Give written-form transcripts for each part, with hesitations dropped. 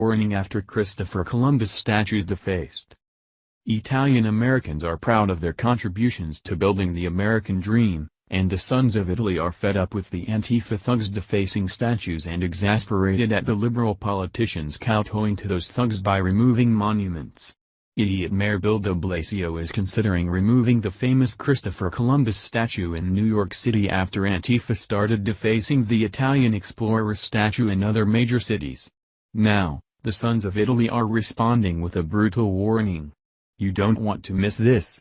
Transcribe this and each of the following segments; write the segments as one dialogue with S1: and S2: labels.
S1: Warning after Christopher Columbus statues defaced. Italian Americans are proud of their contributions to building the American dream, and the sons of Italy are fed up with the Antifa thugs defacing statues and exasperated at the liberal politicians kowtowing to those thugs by removing monuments. Idiot Mayor Bill de Blasio is considering removing the famous Christopher Columbus statue in New York City after Antifa started defacing the Italian explorer's statue in other major cities. Now, the sons of Italy are responding with a brutal warning. You don't want to miss this.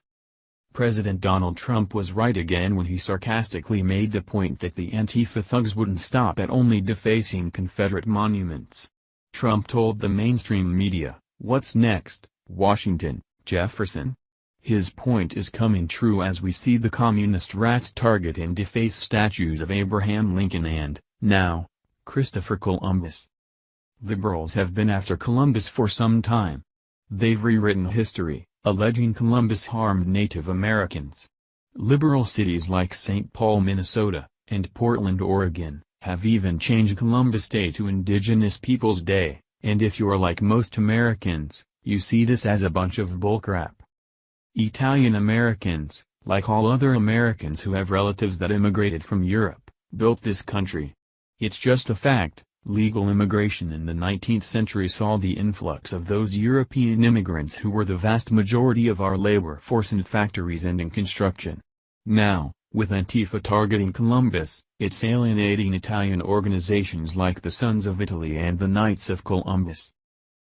S1: President Donald Trump was right again when he sarcastically made the point that the Antifa thugs wouldn't stop at only defacing Confederate monuments. Trump told the mainstream media, "What's next, Washington, Jefferson?" His point is coming true as we see the communist rats target and deface statues of Abraham Lincoln and, now, Christopher Columbus. Liberals have been after Columbus for some time. They've rewritten history, alleging Columbus harmed Native Americans. Liberal cities like St. Paul, Minnesota, and Portland, Oregon, have even changed Columbus Day to Indigenous Peoples Day, and if you're like most Americans, you see this as a bunch of bullcrap. Italian Americans, like all other Americans who have relatives that immigrated from Europe, built this country. It's just a fact. Legal immigration in the 19th century saw the influx of those European immigrants who were the vast majority of our labor force in factories and in construction. Now, with Antifa targeting Columbus, it's alienating Italian organizations like the Sons of Italy and the Knights of Columbus.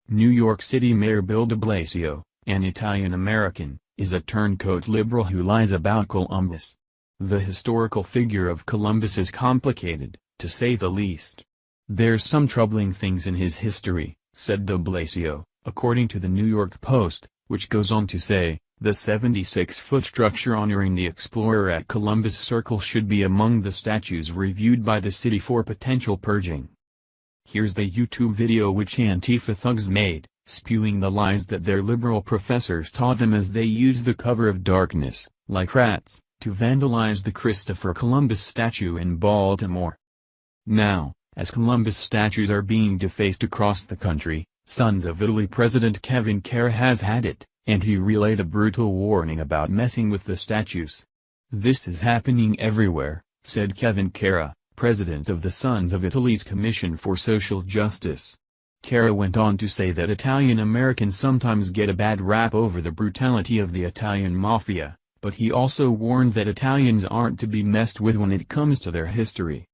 S1: New York City Mayor Bill de Blasio, an Italian-American, is a turncoat liberal who lies about Columbus. The historical figure of Columbus is complicated, to say the least. There's some troubling things in his history, said de Blasio, according to the New York Post, which goes on to say, the 76-foot structure honoring the explorer at Columbus Circle should be among the statues reviewed by the city for potential purging. Here's the YouTube video which Antifa thugs made, spewing the lies that their liberal professors taught them as they used the cover of darkness, like rats, to vandalize the Christopher Columbus statue in Baltimore. Now, as Columbus statues are being defaced across the country, Sons of Italy President Kevin Carra has had it, and he relayed a brutal warning about messing with the statues. This is happening everywhere, said Kevin Carra, president of the Sons of Italy's Commission for Social Justice. Carra went on to say that Italian Americans sometimes get a bad rap over the brutality of the Italian mafia, but he also warned that Italians aren't to be messed with when it comes to their history.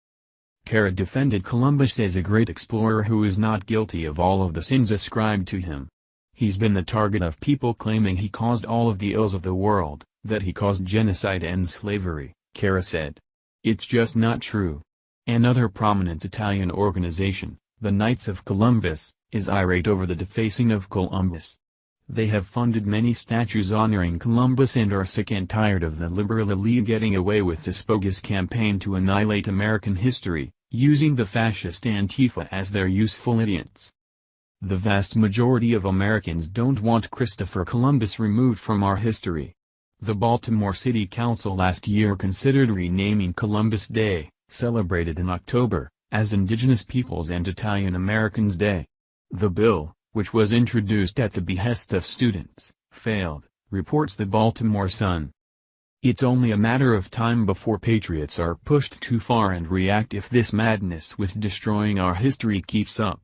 S1: Carra defended Columbus as a great explorer who is not guilty of all of the sins ascribed to him. He's been the target of people claiming he caused all of the ills of the world, that he caused genocide and slavery, Carra said. It's just not true. Another prominent Italian organization, the Knights of Columbus, is irate over the defacing of Columbus. They have funded many statues honoring Columbus and are sick and tired of the liberal elite getting away with this bogus campaign to annihilate American history, using the fascist Antifa as their useful idiots. The vast majority of Americans don't want Christopher Columbus removed from our history. The Baltimore City Council last year considered renaming Columbus Day, celebrated in October, as Indigenous Peoples and Italian Americans Day. The bill, which was introduced at the behest of students, failed, reports the Baltimore Sun. It's only a matter of time before patriots are pushed too far and react if this madness with destroying our history keeps up.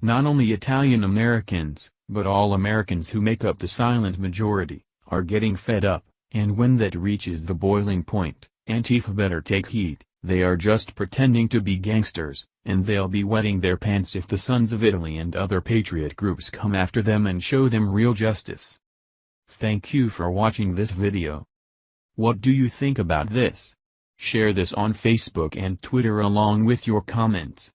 S1: Not only Italian Americans, but all Americans who make up the silent majority, are getting fed up, and when that reaches the boiling point, Antifa better take heed. They are just pretending to be gangsters, and they'll be wetting their pants if the Sons of Italy and other patriot groups come after them and show them real justice. Thank you for watching this video. What do you think about this? Share this on Facebook and Twitter along with your comments.